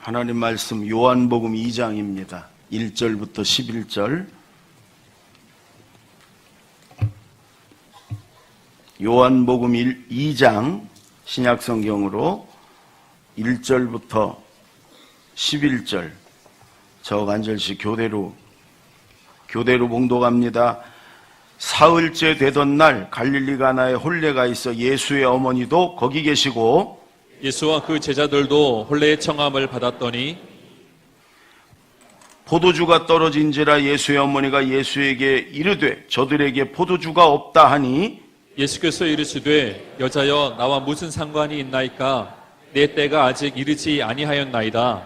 하나님 말씀 요한복음 2장입니다. 1절부터 11절. 요한복음 2장 신약성경으로 1절부터 11절 저 한 절씩 교대로 봉독합니다. 사흘째 되던 날 갈릴리 가나에 혼례가 있어 예수의 어머니도 거기 계시고 예수와 그 제자들도 혼례의 청함을 받았더니 포도주가 떨어진지라 예수의 어머니가 예수에게 이르되 저들에게 포도주가 없다 하니 예수께서 이르시되 여자여 나와 무슨 상관이 있나이까 내 때가 아직 이르지 아니하였나이다.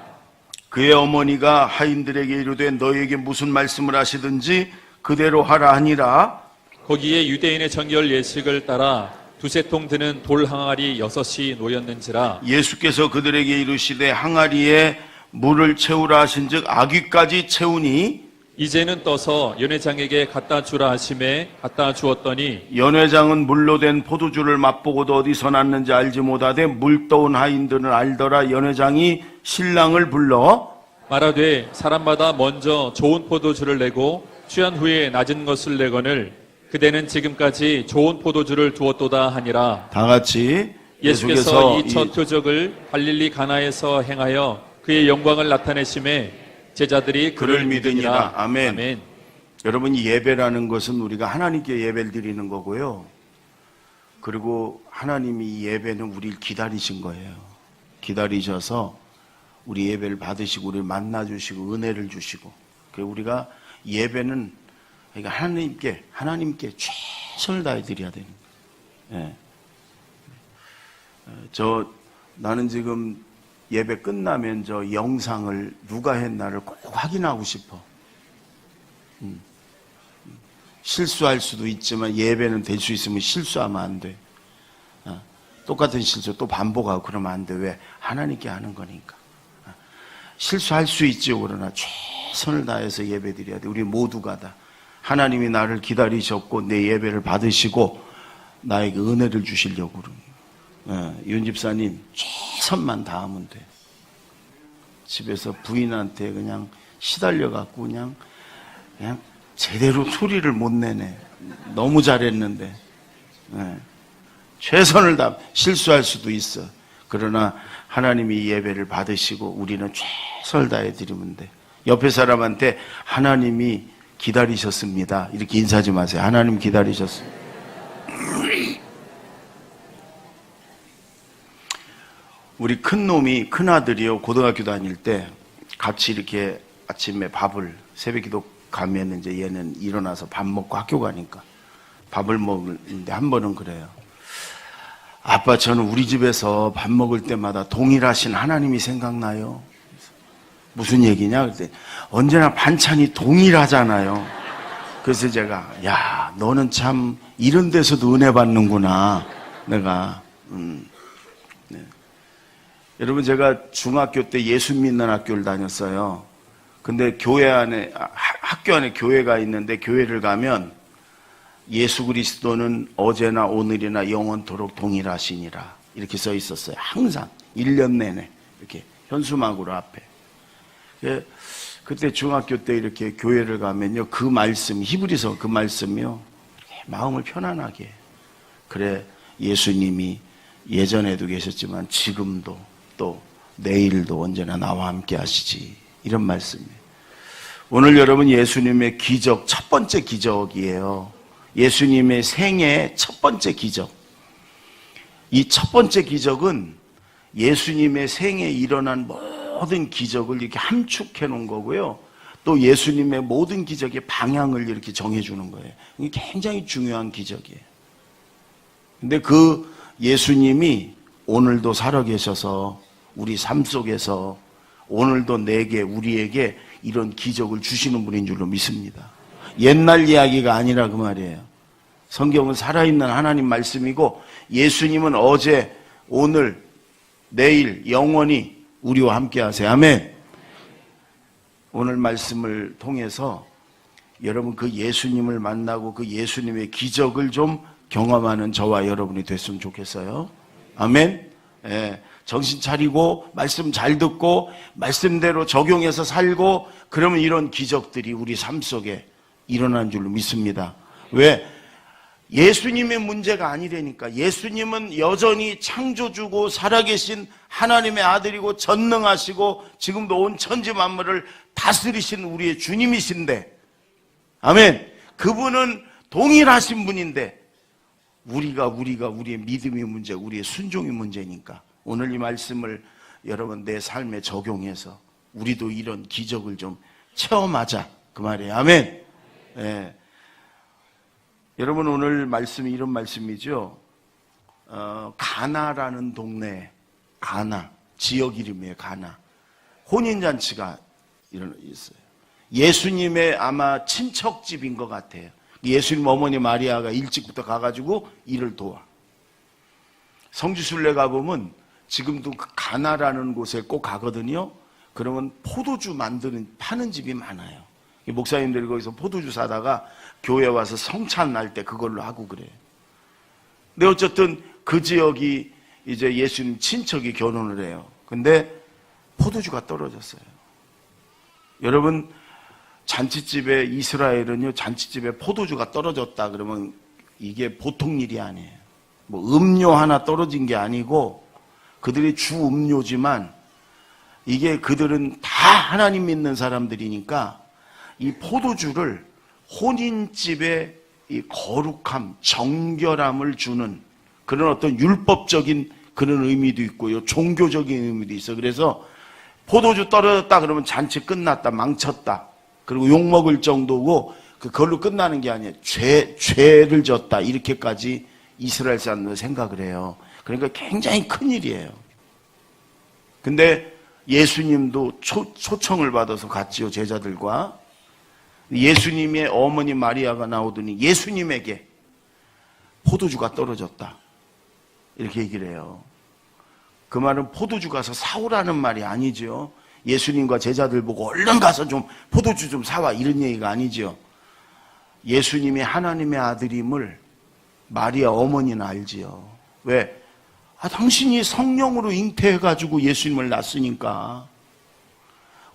그의 어머니가 하인들에게 이르되 너희에게 무슨 말씀을 하시든지 그대로 하라 하니라. 거기에 유대인의 정결 예식을 따라 두세 통 드는 돌 항아리 6이 놓였는지라. 예수께서 그들에게 이르시되 항아리에 물을 채우라 하신즉 아귀까지 채우니 이제는 떠서 연회장에게 갖다 주라 하심에 갖다 주었더니 연회장은 물로 된 포도주를 맛보고도 어디서 났는지 알지 못하되 물 떠온 하인들은 알더라. 연회장이 신랑을 불러 말하되 사람마다 먼저 좋은 포도주를 내고 취한 후에 낮은 것을 내거늘 그대는 지금까지 좋은 포도주를 두었도다 하니라. 다 같이 예수께서 이 첫 표적을 갈릴리 가나에서 행하여 그의 영광을 나타내심에 제자들이 그를 믿으니라. 아멘. 아멘. 여러분, 예배라는 것은 우리가 하나님께 예배를 드리는 거고요. 그리고 하나님이 이 예배는 우리를 기다리신 거예요. 기다리셔서 우리 예배를 받으시고 우리를 만나주시고 은혜를 주시고, 그래서 우리가 예배는 그러니까 하나님께 최선을 다해 드려야 되는 거예요. 예. 나는 지금 예배 끝나면 저 영상을 누가 했나를 꼭 확인하고 싶어. 실수할 수도 있지만 예배는 될 수 있으면 실수하면 안 돼. 똑같은 실수 또 반복하고 그러면 안 돼. 왜? 하나님께 하는 거니까. 실수할 수 있지요. 그러나 최선을 다해서 예배 드려야 돼. 우리 모두가 다. 하나님이 나를 기다리셨고 내 예배를 받으시고 나에게 은혜를 주시려고 그러는. 윤 집사님 최선만 다하면 돼. 집에서 부인한테 그냥 시달려갖고 그냥 제대로 소리를 못 내네. 너무 잘했는데. 최선을 다 실수할 수도 있어. 그러나 하나님이 예배를 받으시고 우리는 최선을 다해 드리면 돼. 옆에 사람한테 하나님이 기다리셨습니다 이렇게 인사 좀 하세요. 하나님 기다리셨습니다. 우리 큰 아들이요, 고등학교 다닐 때 같이 이렇게 아침에 새벽 기도 가면 이제 얘는 일어나서 밥 먹고 학교 가니까 밥을 먹는데 한 번은 그래요. 아빠, 저는 우리 집에서 밥 먹을 때마다 동일하신 하나님이 생각나요. 무슨 얘기냐? 그랬더니 언제나 반찬이 동일하잖아요. 그래서 제가 야, 너는 참 이런 데서도 은혜 받는구나. 내가 네. 여러분, 제가 중학교 때 예수 믿는 학교를 다녔어요. 근데 학교 안에 교회가 있는데 교회를 가면 예수 그리스도는 어제나 오늘이나 영원토록 동일하시니라 이렇게 써 있었어요. 항상 1년 내내 이렇게 현수막으로 앞에. 그때 중학교 때 이렇게 교회를 가면요, 그 말씀, 히브리서 그 말씀이요, 마음을 편안하게. 그래, 예수님이 예전에도 계셨지만 지금도 또 내일도 언제나 나와 함께 하시지. 이런 말씀이에요. 오늘 여러분, 예수님의 기적, 첫 번째 기적이에요. 예수님의 생애 첫 번째 기적. 이 첫 번째 기적은 예수님의 생애에 일어난 모든 기적을 이렇게 함축해 놓은 거고요. 또 예수님의 모든 기적의 방향을 이렇게 정해 주는 거예요. 이게 굉장히 중요한 기적이에요. 근데 그 예수님이 오늘도 살아계셔서 우리 삶 속에서 오늘도 우리에게 이런 기적을 주시는 분인 줄로 믿습니다. 옛날 이야기가 아니라 그 말이에요. 성경은 살아있는 하나님 말씀이고 예수님은 어제, 오늘, 내일 영원히 우리와 함께 하세요. 아멘. 오늘 말씀을 통해서 여러분 그 예수님을 만나고 그 예수님의 기적을 좀 경험하는 저와 여러분이 됐으면 좋겠어요. 아멘. 예. 정신 차리고 말씀 잘 듣고 말씀대로 적용해서 살고 그러면 이런 기적들이 우리 삶 속에 일어난 줄로 믿습니다. 왜? 예수님의 문제가 아니라니까. 예수님은 여전히 창조주고 살아계신 하나님의 아들이고 전능하시고 지금도 온 천지 만물을 다스리신 우리의 주님이신데, 아멘. 그분은 동일하신 분인데 우리가 우리의 믿음이 문제, 우리의 순종이 문제니까 오늘 이 말씀을 여러분 내 삶에 적용해서 우리도 이런 기적을 좀 체험하자 그 말이에요. 아멘. 예. 여러분 오늘 말씀이 이런 말씀이죠. 가나라는 동네, 가나 지역 이름이에요. 가나. 혼인잔치가 있어요. 예수님의 아마 친척집인 것 같아요. 예수님 어머니 마리아가 일찍부터 가가지고 일을 도와. 성지순례 가보면 지금도 그 가나라는 곳에 꼭 가거든요. 그러면 포도주 파는 집이 많아요. 목사님들이 거기서 포도주 사다가 교회 와서 성찬 날 때 그걸로 하고 그래요. 근데 어쨌든 그 지역이 이제 예수님 친척이 결혼을 해요. 근데 포도주가 떨어졌어요. 여러분 잔치집에 이스라엘은요, 잔치집에 포도주가 떨어졌다 그러면 이게 보통 일이 아니에요. 뭐 음료 하나 떨어진 게 아니고 그들이 주 음료지만 이게 그들은 다 하나님 믿는 사람들이니까 이 포도주를 혼인집에 이 거룩함, 정결함을 주는 그런 어떤 율법적인 그런 의미도 있고요, 종교적인 의미도 있어. 그래서 포도주 떨어졌다 그러면 잔치 끝났다, 망쳤다, 그리고 욕먹을 정도고 그걸로 끝나는 게 아니에요. 죄를 졌다 이렇게까지 이스라엘 사람들은 생각을 해요. 그러니까 굉장히 큰일이에요. 근데 예수님도 초청을 받아서 갔지요, 제자들과. 예수님의 어머니 마리아가 나오더니 예수님에게 포도주가 떨어졌다 이렇게 얘기를 해요. 그 말은 포도주 가서 사오라는 말이 아니죠. 예수님과 제자들 보고 얼른 가서 좀 포도주 좀 사와 이런 얘기가 아니죠. 예수님이 하나님의 아들임을 마리아 어머니는 알지요. 왜? 당신이 성령으로 잉태해가지고 예수님을 낳았으니까.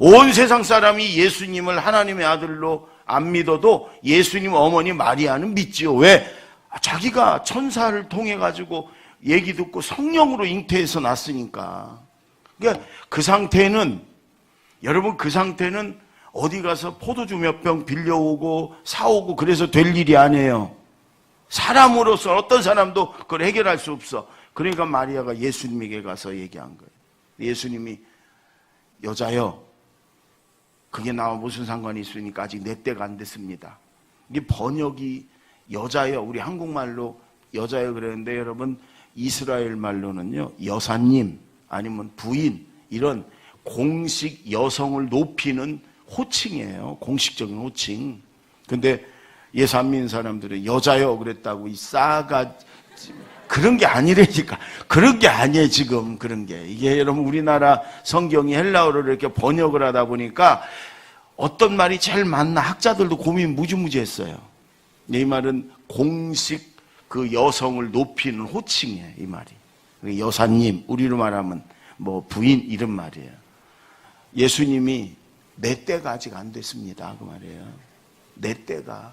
온 세상 사람이 예수님을 하나님의 아들로 안 믿어도 예수님 어머니 마리아는 믿지요. 왜? 자기가 천사를 통해가지고 얘기 듣고 성령으로 잉태해서 낳았으니까. 그러니까 그 상태는, 여러분 그 상태는 어디 가서 포도주 몇 병 빌려오고 사오고 그래서 될 일이 아니에요. 사람으로서 어떤 사람도 그걸 해결할 수 없어. 그러니까 마리아가 예수님에게 가서 얘기한 거예요. 예수님이 여자여, 그게 나와 무슨 상관이 있으니까 아직 내 때가 안 됐습니다. 이게 번역이 여자여, 우리 한국말로 여자여 그랬는데 여러분 이스라엘 말로는요 여사님 아니면 부인 이런 공식 여성을 높이는 호칭이에요. 공식적인 호칭. 근데 예수 안 믿는 사람들은 여자여 그랬다고 이 싸가 그런 게 아니라니까. 그런 게 아니에요 지금. 그런 게 이게 여러분 우리나라 성경이 헬라어로 이렇게 번역을 하다 보니까 어떤 말이 제일 맞나 학자들도 고민 무지무지했어요. 이 말은 공식 그 여성을 높이는 호칭이에요. 이 말이 여사님, 우리로 말하면 뭐 부인 이런 말이에요. 예수님이 내 때가 아직 안 됐습니다 그 말이에요. 내 때가.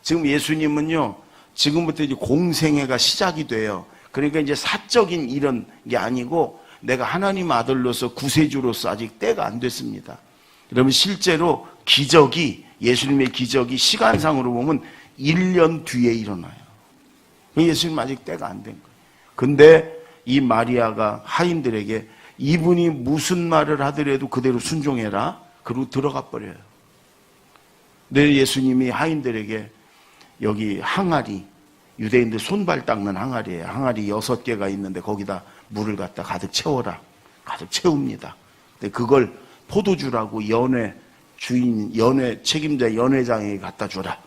지금 예수님은요 지금부터 이제 공생애가 시작이 돼요. 그러니까 이제 사적인 이런 게 아니고 내가 하나님 아들로서 구세주로서 아직 때가 안 됐습니다. 여러분 실제로 기적이, 예수님의 기적이 시간상으로 보면 1년 뒤에 일어나요. 예수님 아직 때가 안 된 거예요. 근데 이 마리아가 하인들에게 이분이 무슨 말을 하더라도 그대로 순종해라. 그리고 들어가 버려요. 근데 예수님이 하인들에게 여기 항아리, 유대인들 손발 닦는 항아리예요. 항아리 6개가 있는데 거기다 물을 갖다 가득 채워라. 가득 채웁니다. 근데 그걸 포도주라고 연회 주인, 연회 책임자 연회장에게 갖다 주라.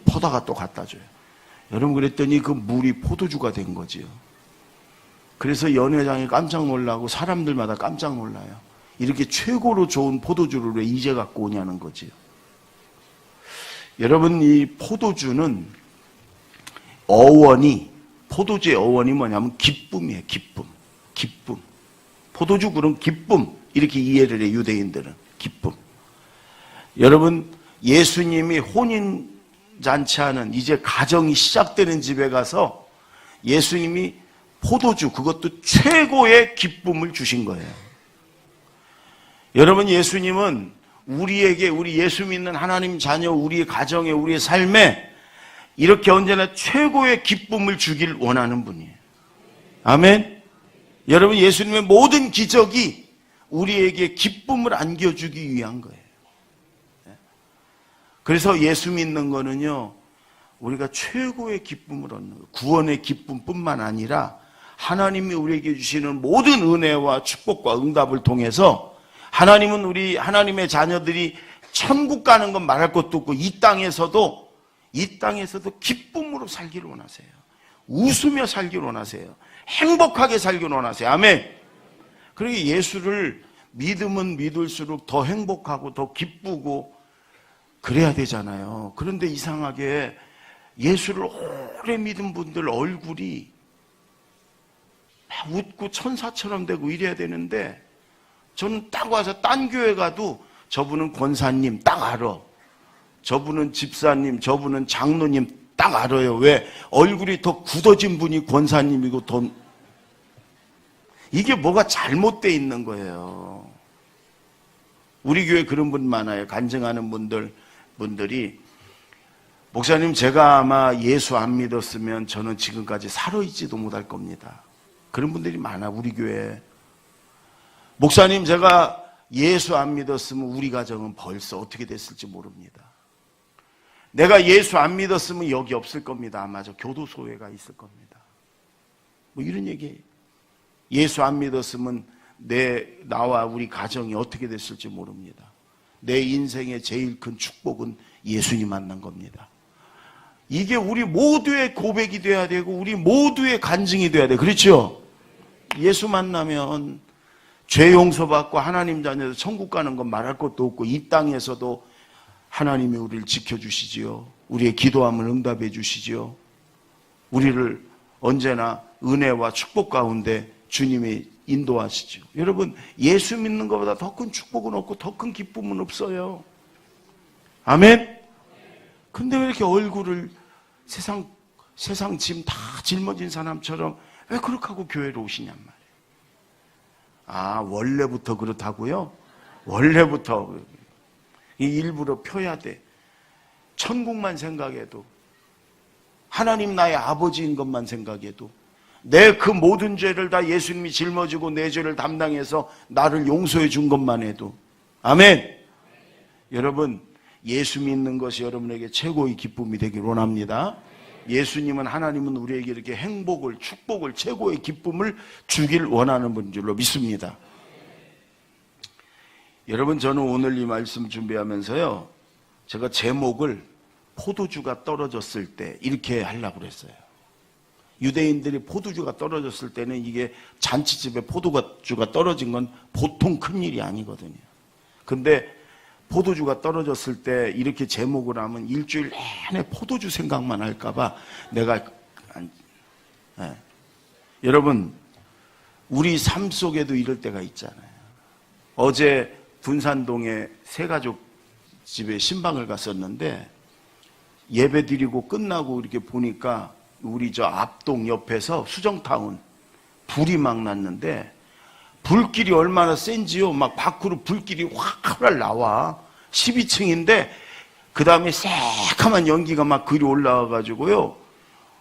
퍼다가 또 갖다 줘요. 여러분 그랬더니 그 물이 포도주가 된 거지요. 그래서 연회장이 깜짝 놀라고 사람들마다 깜짝 놀라요. 이렇게 최고로 좋은 포도주를 왜 이제 갖고 오냐는 거지요. 여러분 이 포도주는 어원이, 포도주의 어원이 뭐냐면 기쁨이에요. 기쁨. 포도주 그런 기쁨 이렇게 이해를 해. 유대인들은 기쁨. 여러분 예수님이 혼인잔치하는 이제 가정이 시작되는 집에 가서 예수님이 포도주 그것도 최고의 기쁨을 주신 거예요. 여러분 예수님은 우리에게 우리 예수 믿는 하나님 자녀 우리의 가정에 우리의 삶에 이렇게 언제나 최고의 기쁨을 주길 원하는 분이에요. 아멘. 여러분 예수님의 모든 기적이 우리에게 기쁨을 안겨주기 위한 거예요. 그래서 예수 믿는 거는요 우리가 최고의 기쁨을 얻는 거예요. 구원의 기쁨뿐만 아니라 하나님이 우리에게 주시는 모든 은혜와 축복과 응답을 통해서 하나님은 우리 하나님의 자녀들이 천국 가는 건 말할 것도 없고 이 땅에서도 기쁨으로 살기를 원하세요. 웃으며 살기를 원하세요. 행복하게 살기를 원하세요. 아멘. 그러니 예수를 믿으면 믿을수록 더 행복하고 더 기쁘고 그래야 되잖아요. 그런데 이상하게 예수를 오래 믿은 분들 얼굴이 막 웃고 천사처럼 되고 이래야 되는데 저는 딱 와서 딴 교회 가도 저분은 권사님 딱 알아. 저분은 집사님, 저분은 장로님 딱 알아요. 왜? 얼굴이 더 굳어진 분이 권사님이고 더 이게 뭐가 잘못되어 있는 거예요. 우리 교회 그런 분 많아요. 간증하는 분들이 목사님 제가 아마 예수 안 믿었으면 저는 지금까지 살아있지도 못할 겁니다. 그런 분들이 많아 우리 교회에. 목사님 제가 예수 안 믿었으면 우리 가정은 벌써 어떻게 됐을지 모릅니다. 내가 예수 안 믿었으면 여기 없을 겁니다. 아마 저 교도소에가 있을 겁니다. 뭐 이런 얘기예요. 예수 안 믿었으면 나와 우리 가정이 어떻게 됐을지 모릅니다. 내 인생의 제일 큰 축복은 예수님 만난 겁니다. 이게 우리 모두의 고백이 돼야 되고 우리 모두의 간증이 돼야 돼. 그렇죠? 예수 만나면 죄 용서받고 하나님 자녀에서 천국 가는 건 말할 것도 없고 이 땅에서도 하나님이 우리를 지켜주시지요. 우리의 기도함을 응답해 주시지요. 우리를 언제나 은혜와 축복 가운데 주님이 인도하시죠. 여러분 예수 믿는 것보다 더 큰 축복은 없고 더 큰 기쁨은 없어요. 아멘. 근데 왜 이렇게 얼굴을 세상 짐 다 짊어진 사람처럼 왜 그렇게 하고 교회로 오시냔 말이에요. 아 원래부터 그렇다고요? 원래부터 이 일부러 펴야 돼. 천국만 생각해도 하나님 나의 아버지인 것만 생각해도 내 그 모든 죄를 다 예수님이 짊어지고 내 죄를 담당해서 나를 용서해 준 것만 해도 아멘. 여러분 예수 믿는 것이 여러분에게 최고의 기쁨이 되길 원합니다. 예수님은 하나님은 우리에게 이렇게 행복을 축복을 최고의 기쁨을 주길 원하는 분인 줄로 믿습니다. 여러분 저는 오늘 이 말씀 준비하면서요 제가 제목을 포도주가 떨어졌을 때 이렇게 하려고 그랬어요. 유대인들이 포도주가 떨어졌을 때는 이게 잔치집에 포도주가 떨어진 건 보통 큰일이 아니거든요. 근데 포도주가 떨어졌을 때 이렇게 제목을 하면 일주일 내내 포도주 생각만 할까봐 내가 여러분 우리 삶 속에도 이럴 때가 있잖아요. 어제 분산동에 새가족 집에 신방을 갔었는데 예배 드리고 끝나고 이렇게 보니까 우리 저 앞동 옆에서 수정타운 불이 막 났는데 불길이 얼마나 센지요. 막 밖으로 불길이 확 나와. 12층인데 그 다음에 새카만 연기가 막 그리 올라와가지고요.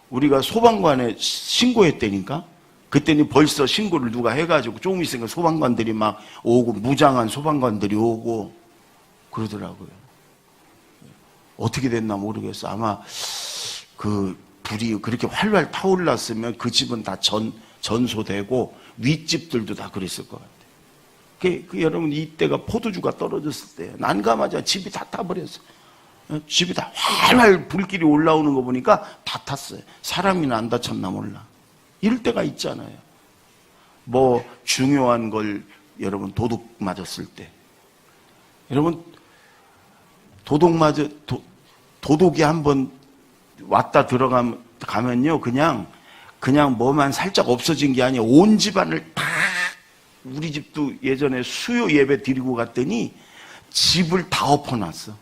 우리가 소방관에 신고했다니까. 그때는 벌써 신고를 누가 해가지고 조금 있으니까 소방관들이 막 오고 무장한 소방관들이 오고 그러더라고요. 어떻게 됐나 모르겠어. 아마 그 불이 그렇게 활활 타올랐으면 그 집은 다 전소되고 윗집들도 다 그랬을 것 같아요. 여러분 이때가 포도주가 떨어졌을 때예요. 난감하자 집이 다 타버렸어요. 집이 다 활활 불길이 올라오는 거 보니까 다 탔어요. 사람이나 안 다쳤나 몰라. 이럴 때가 있잖아요. 뭐 중요한 걸 여러분 도둑 맞았을 때 여러분 도둑이 한번 왔다 들어가면요 그냥 뭐만 살짝 없어진 게 아니에요. 온 집안을 다 우리 집도 예전에 수요 예배 드리고 갔더니 집을 다 엎어놨어.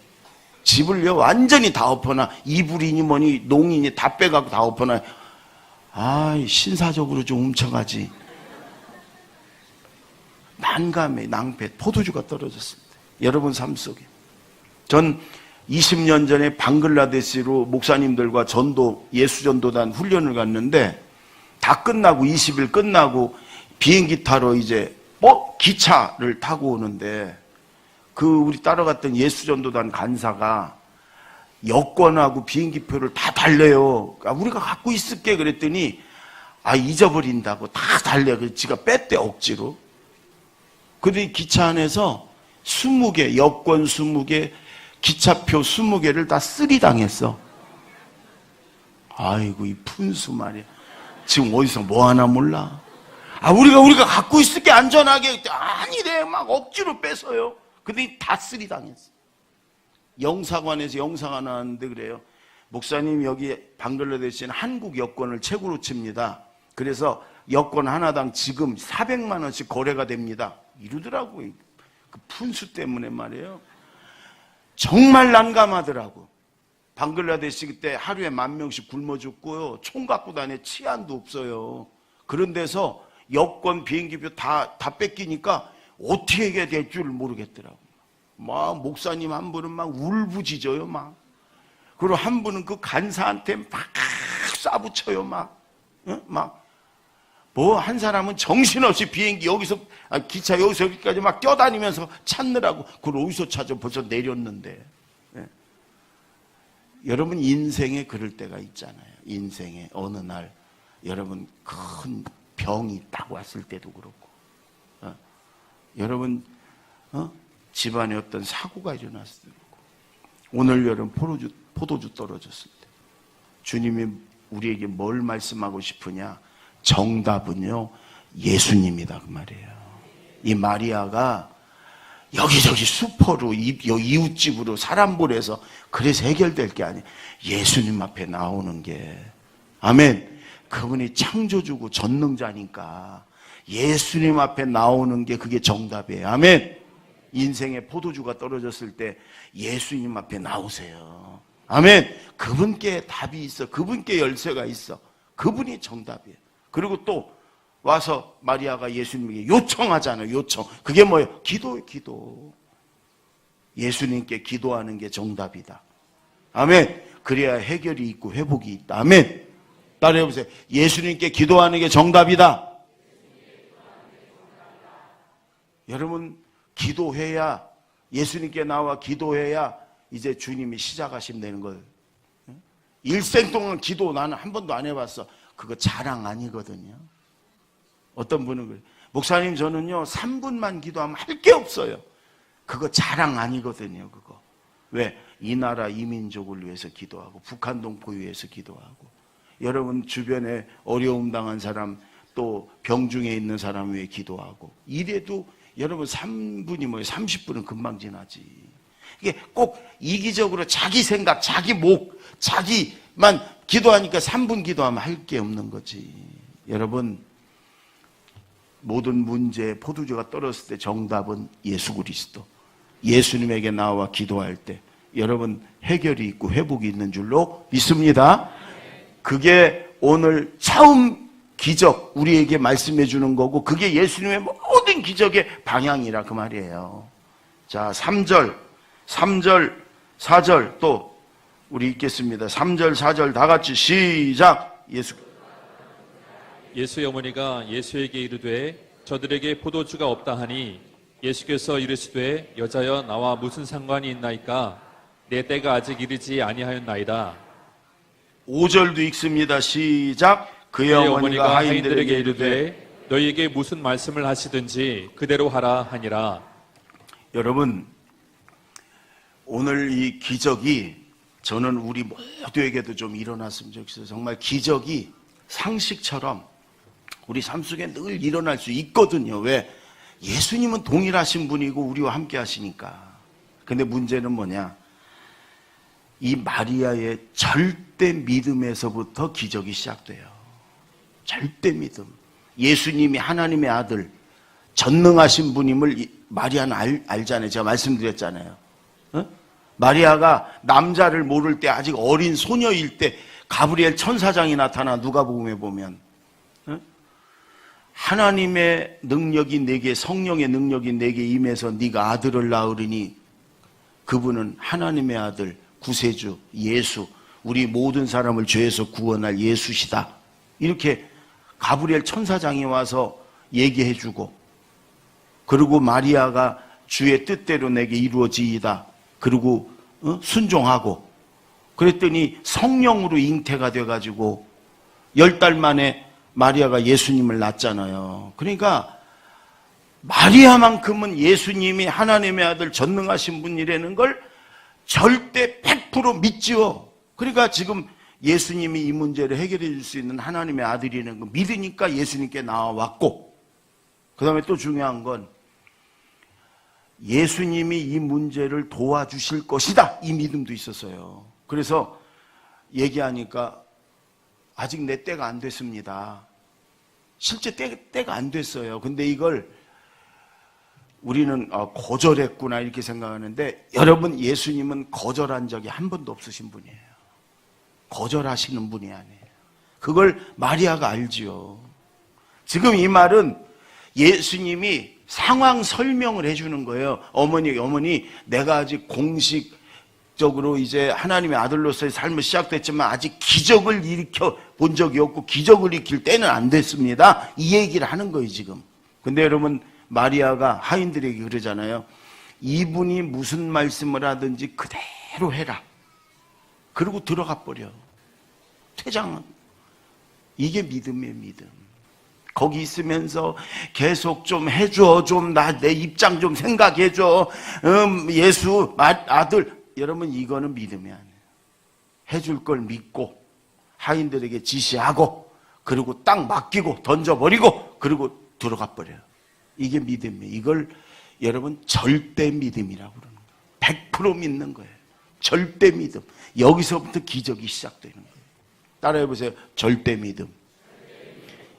집을요 완전히 다 엎어놔. 이불이니 뭐니 농이니 다 빼갖고 다 엎어놔. 신사적으로 좀 훔쳐가지. 난감해. 낭패. 포도주가 떨어졌을 때 여러분 삶 속에. 전 20년 전에 방글라데시로 목사님들과 전도 예수전도단 훈련을 갔는데 다 끝나고 20일 끝나고 비행기 타러 이제 기차를 타고 오는데 우리 따라갔던 예수전도단 간사가 여권하고 비행기표를 다 달래요. 우리가 갖고 있을게 그랬더니 잊어버린다고 다 달래. 그래서 지가 뺐대 억지로. 그런데 기차 안에서 20개 여권 20개 기차표 20개를 다 쓰리당했어. 아이고 이 푼수 말이야. 지금 어디서 뭐 하나 몰라. 우리가 갖고 있을게 안전하게. 아니래. 막 억지로 뺏어요. 근데 다 쓰리당했어. 영사관에서 영사가 나왔는데 그래요. 목사님 여기 방글라데시는 한국 여권을 최고로 칩니다. 그래서 여권 하나당 지금 400만 원씩 거래가 됩니다. 이러더라고요. 그 푼수 때문에 말이에요. 정말 난감하더라고. 방글라데시 그때 하루에 10,000명씩 굶어 죽고요. 총 갖고 다닐 치안도 없어요. 그런 데서 여권 비행기표 다 뺏기니까 어떻게 해야 될 줄 모르겠더라고. 막 목사님 한 분은 막 울부짖어요 막. 그리고 한 분은 그 간사한테 막 쏴붙여요 막. 한 사람은 정신없이 비행기 여기서 기차 여기서 여기까지 막 뛰어다니면서 찾느라고. 그걸 어디서 찾아. 벌써 내렸는데. 여러분 인생에 그럴 때가 있잖아요. 인생에 어느 날 여러분 큰 병이 딱 왔을 때도 그렇고 여러분 집안에 어떤 사고가 일어났을 때도 그렇고 오늘 여러분 포도주 떨어졌을 때 주님이 우리에게 뭘 말씀하고 싶으냐. 정답은요 예수님이다 그 말이에요. 이 마리아가 여기저기 슈퍼로 이웃집으로 사람 보내서 그래서 해결될 게 아니에요. 예수님 앞에 나오는 게. 아멘. 그분이 창조주고 전능자니까 예수님 앞에 나오는 게 그게 정답이에요. 아멘. 인생에 포도주가 떨어졌을 때 예수님 앞에 나오세요. 아멘. 그분께 답이 있어. 그분께 열쇠가 있어. 그분이 정답이에요. 그리고 또 와서 마리아가 예수님에게 요청하잖아요. 요청. 그게 뭐예요? 기도예요. 기도. 예수님께 기도하는 게 정답이다. 아멘. 그래야 해결이 있고 회복이 있다. 아멘. 따라해보세요. 예수님께 기도하는 게 정답이다. 여러분 기도해야 예수님께 나와 기도해야 이제 주님이 시작하시면 걸. 일생 동안 기도 나는 한 번도 안 해봤어. 그거 자랑 아니거든요. 어떤 분은 그래요. 목사님 저는요 3분만 기도하면 할 게 없어요. 그거 자랑 아니거든요. 그거. 왜? 이 나라 이 민족을 위해서 기도하고 북한 동포 위해서 기도하고 여러분 주변에 어려움 당한 사람 또 병중에 있는 사람 위해 기도하고 이래도 여러분 3분이 뭐예요? 30분은 금방 지나지. 이게 꼭 이기적으로 자기 생각, 자기 목, 자기만 기도하니까 3분 기도하면 할 게 없는 거지. 여러분 모든 문제에 포도주가 떨어졌을 때 정답은 예수 그리스도. 예수님에게 나와 기도할 때 여러분 해결이 있고 회복이 있는 줄로 믿습니다. 그게 오늘 처음 기적 우리에게 말씀해 주는 거고 그게 예수님의 모든 기적의 방향이라 그 말이에요. 자 3절 4절 또 우리 읽겠습니다. 3절 4절 다 같이 시작. 예수의 어머니가 예수에게 이르되 저들에게 포도주가 없다 하니 예수께서 이르시되 여자여 나와 무슨 상관이 있나이까 내 때가 아직 이르지 아니하였나이다. 5절도 읽습니다. 시작. 그의 어머니가 하인들에게 이르되 너희에게 무슨 말씀을 하시든지 그대로 하라 하니라. 여러분 오늘 이 기적이 저는 우리 모두에게도 좀 일어났으면 좋겠어요. 정말 기적이 상식처럼 우리 삶 속에 늘 일어날 수 있거든요. 왜? 예수님은 동일하신 분이고 우리와 함께 하시니까. 근데 문제는 뭐냐? 이 마리아의 절대 믿음에서부터 기적이 시작돼요. 절대 믿음. 예수님이 하나님의 아들, 전능하신 분임을 마리아는 알잖아요. 제가 말씀드렸잖아요. 마리아가 남자를 모를 때 아직 어린 소녀일 때 가브리엘 천사장이 나타나 누가복음에 보면 하나님의 능력이 내게, 성령의 능력이 내게 임해서 네가 아들을 낳으리니 그분은 하나님의 아들, 구세주, 예수, 우리 모든 사람을 죄에서 구원할 예수시다. 이렇게 가브리엘 천사장이 와서 얘기해주고, 그리고 마리아가 주의 뜻대로 내게 이루어지이다. 그리고 순종하고, 그랬더니 성령으로 잉태가 돼가지고 10달 만에 마리아가 예수님을 낳았잖아요. 그러니까 마리아만큼은 예수님이 하나님의 아들 전능하신 분이라는 걸 절대 100% 믿지요. 그러니까 지금 예수님이 이 문제를 해결해 줄 수 있는 하나님의 아들이라는 거 믿으니까 예수님께 나와왔고, 그 다음에 또 중요한 건 예수님이 이 문제를 도와주실 것이다, 이 믿음도 있었어요. 그래서 얘기하니까 아직 내 때가 안 됐습니다. 실제 때가 안 됐어요. 근데 이걸 우리는 거절했구나 이렇게 생각하는데, 여러분, 예수님은 거절한 적이 한 번도 없으신 분이에요. 거절하시는 분이 아니에요. 그걸 마리아가 알지요. 지금 이 말은 예수님이 상황 설명을 해주는 거예요. 어머니, 내가 아직 공식적으로 이제 하나님의 아들로서의 삶을 시작됐지만 아직 기적을 일으켜 본 적이 없고 기적을 일으킬 때는 안 됐습니다. 이 얘기를 하는 거예요, 지금. 근데 여러분, 마리아가 하인들에게 그러잖아요. 이분이 무슨 말씀을 하든지 그대로 해라. 그리고 들어가 버려. 퇴장은. 이게 믿음이에요, 믿음. 거기 있으면서 계속 좀 해줘, 좀 내 입장 좀 생각해줘. 예수 아들. 여러분, 이거는 믿음이 아니에요. 해줄 걸 믿고 하인들에게 지시하고 그리고 딱 맡기고 던져버리고 그리고 들어가 버려요. 이게 믿음이에요. 이걸 여러분 절대 믿음이라고 그러는 거예요. 100% 믿는 거예요. 절대 믿음. 여기서부터 기적이 시작되는 거예요. 따라해보세요. 절대 믿음.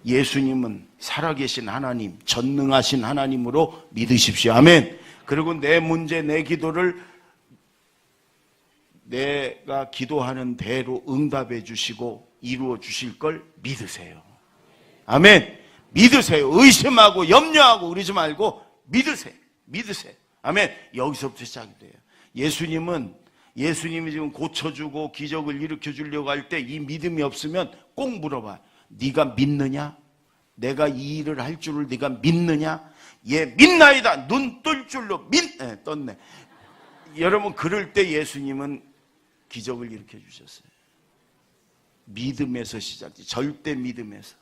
예수님은 살아계신 하나님, 전능하신 하나님으로 믿으십시오. 아멘. 그리고 내 문제, 내 기도를 내가 기도하는 대로 응답해 주시고 이루어 주실 걸 믿으세요. 아멘. 믿으세요. 의심하고 염려하고 그러지 말고 믿으세요. 믿으세요. 아멘. 여기서부터 시작이 돼요. 예수님이 지금 고쳐주고 기적을 일으켜 주려고 할 때 이 믿음이 없으면 꼭 물어봐. 네가 믿느냐? 내가 이 일을 할 줄을 네가 믿느냐? 예, 믿나이다. 눈 뜰 줄로 떴네. 여러분, 그럴 때 예수님은 기적을 일으켜 주셨어요. 믿음에서 시작돼. 절대 믿음에서.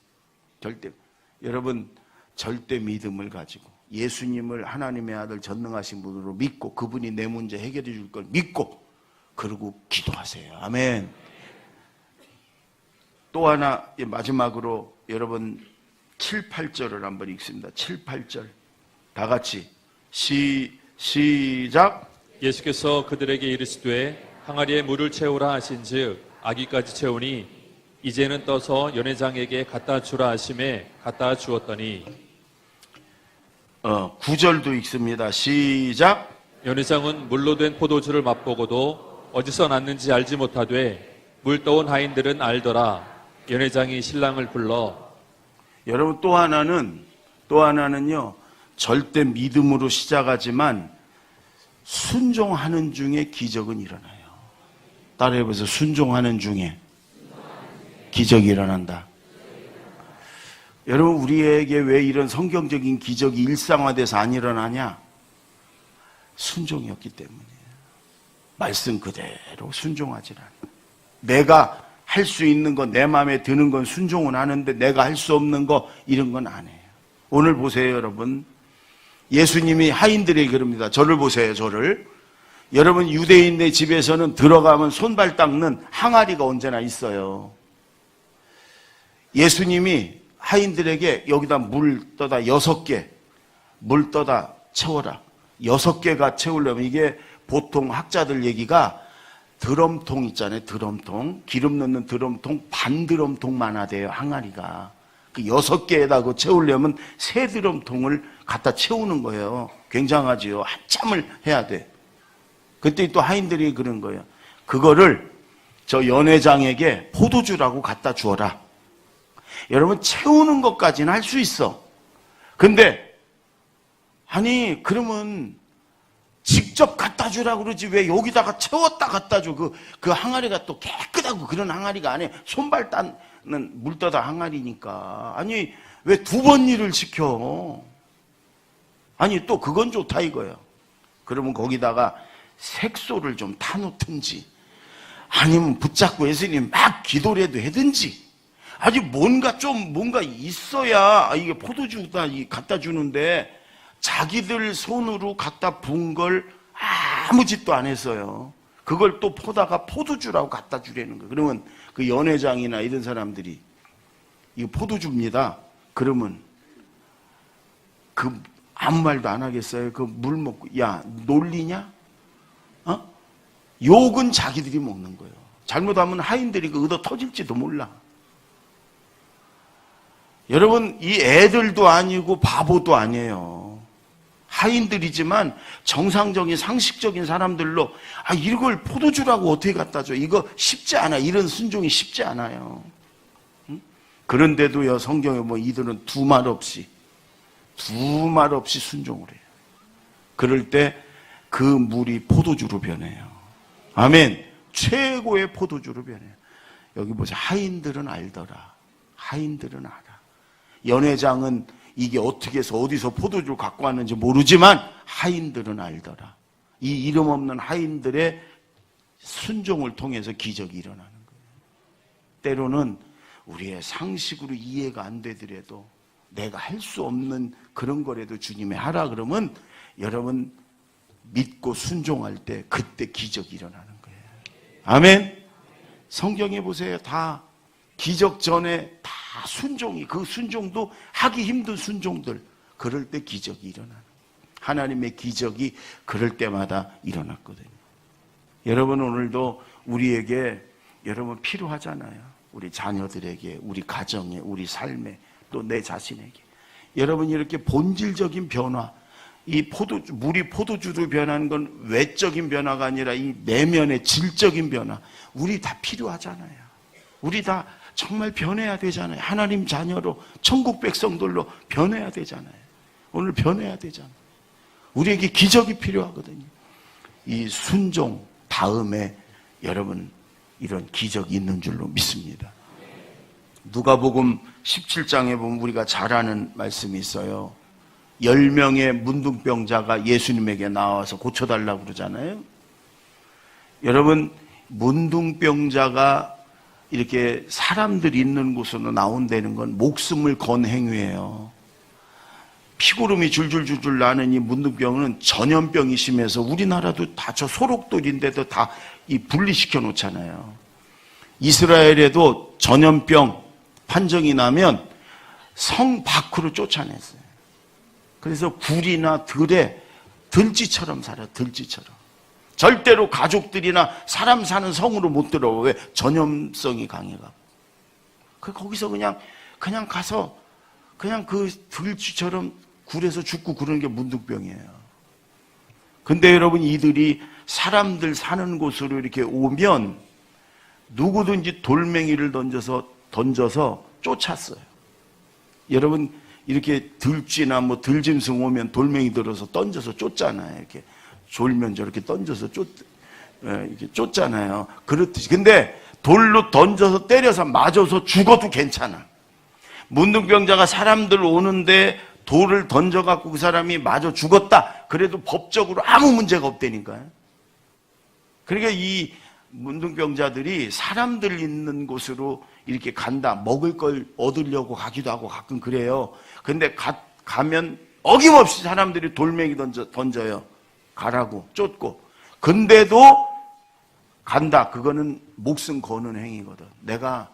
여러분, 절대 믿음을 가지고 예수님을 하나님의 아들 전능하신 분으로 믿고 그분이 내 문제 해결해 줄 걸 믿고 그리고 기도하세요. 아멘. 또 하나, 마지막으로 여러분 7, 8절을 한번 읽습니다. 7, 8절 다 같이 시작. 예수께서 그들에게 이르시되 항아리에 물을 채우라 하신즉 아기까지 채우니 이제는 떠서 연회장에게 갖다 주라 하심에 갖다 주었더니 9절도 읽습니다. 시작. 연회장은 물로 된 포도주를 맛보고도 어디서 났는지 알지 못하되 물 떠온 하인들은 알더라. 연회장이 신랑을 불러. 여러분, 또 하나는요 절대 믿음으로 시작하지만 순종하는 중에 기적은 일어나요. 따라해보세요. 순종하는 중에 기적이 일어난다. 여러분, 우리에게 왜 이런 성경적인 기적이 일상화돼서 안 일어나냐? 순종이었기 때문이에요. 말씀 그대로 순종하지 않아요. 내가 할 수 있는 거, 내 마음에 드는 건 순종은 하는데 내가 할 수 없는 거 이런 건 안 해요. 오늘 보세요, 여러분. 예수님이 하인들에게 그럽니다. 저를 보세요, 저를. 여러분, 유대인의 집에서는 들어가면 손발 닦는 항아리가 언제나 있어요. 예수님이 하인들에게 여기다 물 떠다 6개, 물 떠다 채워라. 6개가 채우려면 이게 보통 학자들 얘기가 드럼통 있잖아요. 드럼통. 기름 넣는 드럼통, 반 드럼통만 하대요, 항아리가. 그 6개에다 그 채우려면 3드럼통을 갖다 채우는 거예요. 굉장하지요. 한참을 해야 돼. 그때 또 하인들이 그런 거예요. 그거를 저 연회장에게 포도주라고 갖다 주어라. 여러분, 채우는 것까지는 할 수 있어. 근데 아니 그러면 직접 갖다 주라고 그러지 왜 여기다가 채웠다 갖다 줘. 그 항아리가 또 깨끗하고 그런 항아리가 아니에요. 손발 닦는 물떠다 항아리니까. 아니 왜 2번 일을 시켜. 아니 또 그건 좋다 이거예요. 그러면 거기다가 색소를 좀 타놓든지 아니면 붙잡고 예수님 막 기도라도 하든지 아니 뭔가 있어야 이게 포도주다 갖다 주는데 자기들 손으로 갖다 분 걸 아무 짓도 안 했어요. 그걸 또 포다가 포도주라고 갖다 주려는 거예요. 그러면 그 연회장이나 이런 사람들이 이거 포도주입니다. 그러면 그 아무 말도 안 하겠어요. 그 물 먹고 야 놀리냐? 욕은 자기들이 먹는 거예요. 잘못하면 하인들이 그 얻어 터질지도 몰라. 여러분 이 애들도 아니고 바보도 아니에요. 하인들이지만 정상적인 상식적인 사람들로 이걸 포도주라고 어떻게 갖다 줘. 이거 쉽지 않아. 이런 순종이 쉽지 않아요. 그런데도요 성경에 뭐 이들은 두 말 없이 순종을 해요. 그럴 때 그 물이 포도주로 변해요. 아멘. 최고의 포도주로 변해요. 여기 보세요. 하인들은 알더라. 하인들은 알아. 연회장은 이게 어떻게 해서 어디서 포도주를 갖고 왔는지 모르지만 하인들은 알더라. 이 이름 없는 하인들의 순종을 통해서 기적이 일어나는 거예요. 때로는 우리의 상식으로 이해가 안 되더라도 내가 할 수 없는 그런 거라도 주님이 하라 그러면 여러분 믿고 순종할 때 그때 기적이 일어나는 거예요. 아멘. 성경에 보세요. 다 기적 전에 다 순종이, 그 순종도 하기 힘든 순종들, 그럴 때 기적이 일어나는, 하나님의 기적이 그럴 때마다 일어났거든요. 여러분 오늘도 우리에게 여러분 필요하잖아요. 우리 자녀들에게, 우리 가정에, 우리 삶에, 또 내 자신에게 여러분 이렇게 본질적인 변화, 이 물이 포도주로 변하는 건 외적인 변화가 아니라 이 내면의 질적인 변화, 우리 다 필요하잖아요. 우리 다 정말 변해야 되잖아요. 하나님 자녀로, 천국 백성들로 변해야 되잖아요. 오늘 변해야 되잖아요. 우리에게 기적이 필요하거든요. 이 순종 다음에 여러분 이런 기적이 있는 줄로 믿습니다. 누가복음 17장에 보면 우리가 잘 아는 말씀이 있어요. 10명의 문둥병자가 예수님에게 나와서 고쳐달라고 그러잖아요. 여러분 문둥병자가 이렇게 사람들이 있는 곳으로 나온다는 건 목숨을 건 행위예요. 피고름이 줄줄줄줄 나는 이 문둥병은 전염병이 심해서 우리나라도 다 저 소록돌인데도 다 이 분리시켜 놓잖아요. 이스라엘에도 전염병 판정이 나면 성 밖으로 쫓아냈어요. 그래서 굴이나 들에 들쥐처럼 살아, 들쥐처럼. 절대로 가족들이나 사람 사는 성으로 못 들어와. 왜? 전염성이 강해가. 거기서 그냥 가서 그냥 그 들쥐처럼 굴에서 죽고 그러는 게 문둥병이에요. 근데 여러분 이들이 사람들 사는 곳으로 이렇게 오면 누구든지 돌멩이를 던져서 쫓았어요. 여러분 이렇게 들쥐나 뭐 들짐승 오면 돌멩이 들어서 던져서 쫓잖아요. 이렇게 졸면 저렇게 던져서 이렇게 쫓잖아요. 그렇듯이. 근데 돌로 던져서 때려서 맞아서 죽어도 괜찮아. 문둥병자가 사람들 오는데 돌을 던져갖고 그 사람이 맞아 죽었다. 그래도 법적으로 아무 문제가 없다니까요. 그러니까 이 문둥병자들이 사람들 있는 곳으로 이렇게 간다. 먹을 걸 얻으려고 가기도 하고 가끔 그래요. 근데 가면 어김없이 사람들이 돌멩이 던져요. 가라고 쫓고. 근데도 간다. 그거는 목숨 거는 행위거든. 내가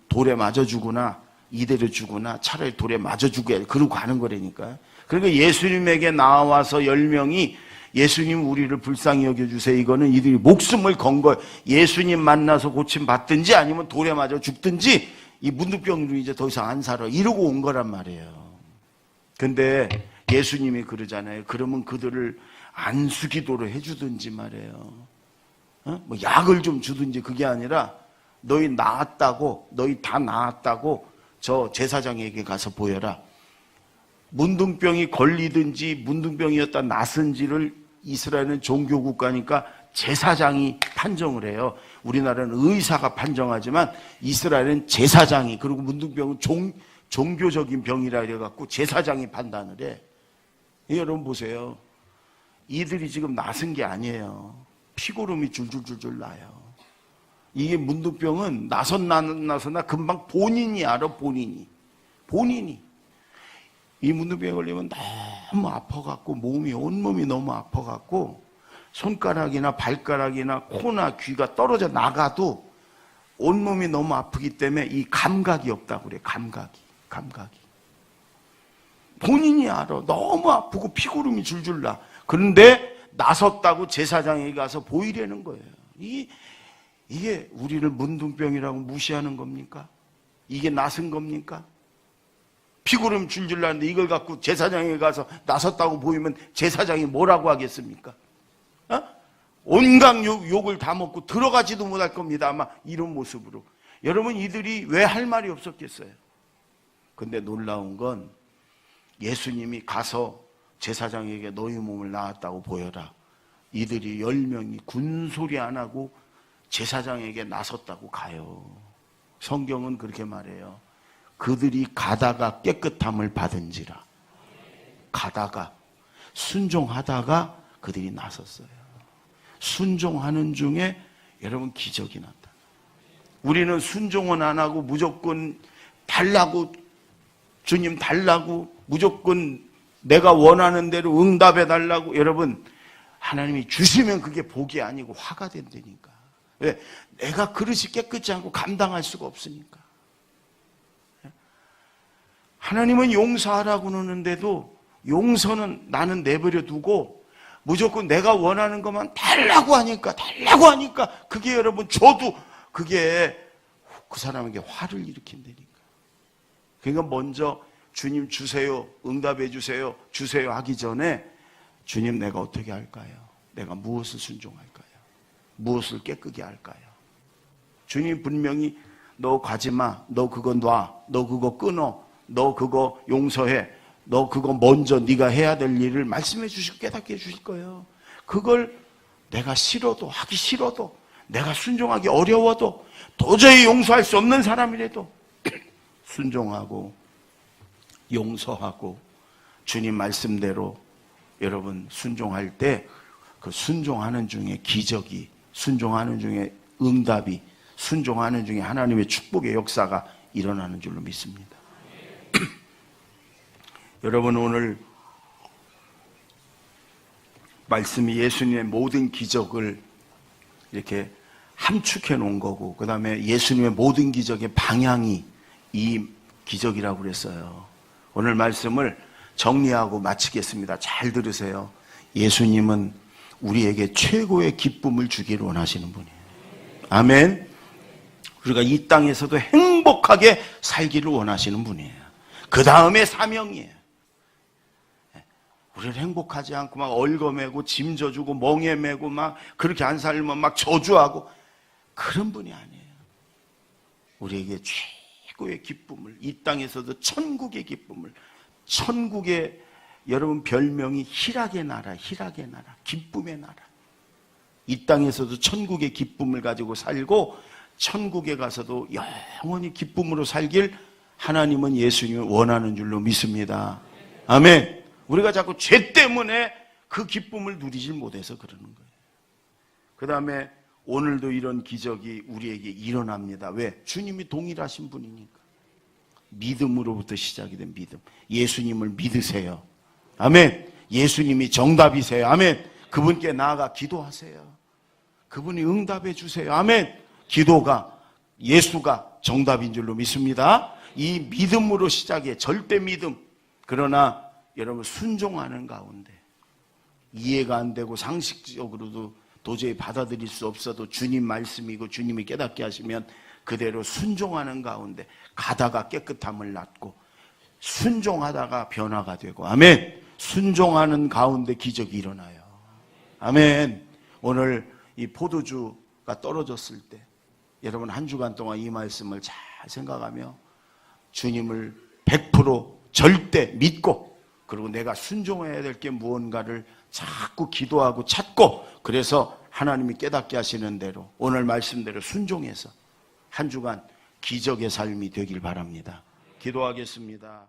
돌에 맞아 죽으나 이대로 죽으나 차라리 돌에 맞아 죽어야 돼. 그러고 가는 거라니까요. 그러니까 예수님에게 나와서 10명이 예수님 우리를 불쌍히 여겨주세요. 이거는 이들이 목숨을 건 거예요. 예수님 만나서 고침 받든지 아니면 돌에 맞아 죽든지 이 문둥병으로 이제 더 이상 안 살아. 이러고 온 거란 말이에요. 근데 예수님이 그러잖아요. 그러면 그들을 안수기도를 해주든지 말이에요. 뭐 약을 좀 주든지 그게 아니라 너희 나았다고, 너희 다 나았다고 저 제사장에게 가서 보여라. 문둥병이 걸리든지 문둥병이었다 낫은지를 이스라엘은 종교국가니까 제사장이 판정을 해요. 우리나라는 의사가 판정하지만 이스라엘은 제사장이, 그리고 문둥병은 종교적인 병이라 해갖고 제사장이 판단을 해. 여러분 보세요. 이들이 지금 낫은 게 아니에요. 피고름이 줄줄줄줄 나요. 이게 문둥병은 나서나 금방 본인이 알아. 본인이 이 문둥병에 걸리면 너무 아파갖고 몸이, 온몸이 너무 아파갖고 손가락이나 발가락이나 코나 귀가 떨어져 나가도 온몸이 너무 아프기 때문에 이 감각이 없다고 그래. 감각이 본인이 알아. 너무 아프고 피고름이 줄줄 나. 그런데 나섰다고 제사장에게 가서 보이려는 거예요. 이게 우리를 문둥병이라고 무시하는 겁니까? 이게 낫은 겁니까? 피고름 줄줄 나는데 이걸 갖고 제사장에게 가서 나섰다고 보이면 제사장이 뭐라고 하겠습니까? 온갖 욕을 다 먹고 들어가지도 못할 겁니다. 아마 이런 모습으로. 여러분, 이들이 왜 할 말이 없었겠어요? 근데 놀라운 건 예수님이 가서 제사장에게 너희 몸을 나았다고 보여라. 이들이 10명이 군소리 안 하고 제사장에게 나섰다고 가요. 성경은 그렇게 말해요. 그들이 가다가 깨끗함을 받은지라. 가다가, 순종하다가 그들이 나섰어요. 순종하는 중에 여러분 기적이 났다. 우리는 순종은 안 하고 무조건 달라고, 주님 달라고, 무조건 내가 원하는 대로 응답해 달라고. 여러분, 하나님이 주시면 그게 복이 아니고 화가 된다니까. 왜? 내가 그릇이 깨끗지 않고 감당할 수가 없으니까. 하나님은 용서하라고 그러는데도 용서는 나는 내버려 두고 무조건 내가 원하는 것만 달라고 하니까 그게 여러분, 저도 그게 그 사람에게 화를 일으킨다니까. 그러니까 먼저 주님 주세요, 응답해 주세요, 주세요 하기 전에 주님 내가 어떻게 할까요? 내가 무엇을 순종할까요? 무엇을 깨끗게 할까요? 주님 분명히 너 가지마, 너 그거 놔, 너 그거 끊어, 너 그거 용서해, 너 그거 먼저 네가 해야 될 일을 말씀해 주시고 깨닫게 해 주실 거예요. 그걸 내가 싫어도, 하기 싫어도, 내가 순종하기 어려워도, 도저히 용서할 수 없는 사람이라도 순종하고 용서하고 주님 말씀대로 여러분 순종할 때 그 순종하는 중에 기적이, 순종하는 중에 응답이, 순종하는 중에 하나님의 축복의 역사가 일어나는 줄로 믿습니다. 여러분, 오늘 말씀이 예수님의 모든 기적을 이렇게 함축해 놓은 거고, 그 다음에 예수님의 모든 기적의 방향이 이 기적이라고 그랬어요. 오늘 말씀을 정리하고 마치겠습니다. 잘 들으세요. 예수님은 우리에게 최고의 기쁨을 주기를 원하시는 분이에요. 아멘. 우리가 이 땅에서도 행복하게 살기를 원하시는 분이에요. 그 다음에 사명이에요. 우리는 행복하지 않고 막 얼거매고 짐 져주고 멍에 매고 막 그렇게 안 살면 막 저주하고 그런 분이 아니에요. 우리에게 최고의 기쁨을, 이 땅에서도 천국의 기쁨을, 천국의 여러분 별명이 희락의 나라, 희락의 나라, 기쁨의 나라. 이 땅에서도 천국의 기쁨을 가지고 살고 천국에 가서도 영원히 기쁨으로 살길 하나님은 예수님을 원하는 줄로 믿습니다. 아멘. 우리가 자꾸 죄 때문에 그 기쁨을 누리질 못해서 그러는 거예요. 그 다음에 오늘도 이런 기적이 우리에게 일어납니다. 왜? 주님이 동일하신 분이니까. 믿음으로부터 시작이 된 믿음. 예수님을 믿으세요. 아멘. 예수님이 정답이세요. 아멘. 그분께 나아가 기도하세요. 그분이 응답해 주세요. 아멘. 기도가, 예수가 정답인 줄로 믿습니다. 이 믿음으로 시작해. 절대 믿음. 그러나 여러분, 순종하는 가운데 이해가 안 되고 상식적으로도 도저히 받아들일 수 없어도 주님 말씀이고 주님이 깨닫게 하시면 그대로 순종하는 가운데 가다가 깨끗함을 낳고 순종하다가 변화가 되고, 아멘. 순종하는 가운데 기적이 일어나요. 아멘. 오늘 이 포도주가 떨어졌을 때 여러분 한 주간 동안 이 말씀을 잘 생각하며 주님을 100% 절대 믿고, 그리고 내가 순종해야 될 게 무언가를 자꾸 기도하고 찾고, 그래서 하나님이 깨닫게 하시는 대로 오늘 말씀대로 순종해서 한 주간 기적의 삶이 되길 바랍니다. 기도하겠습니다.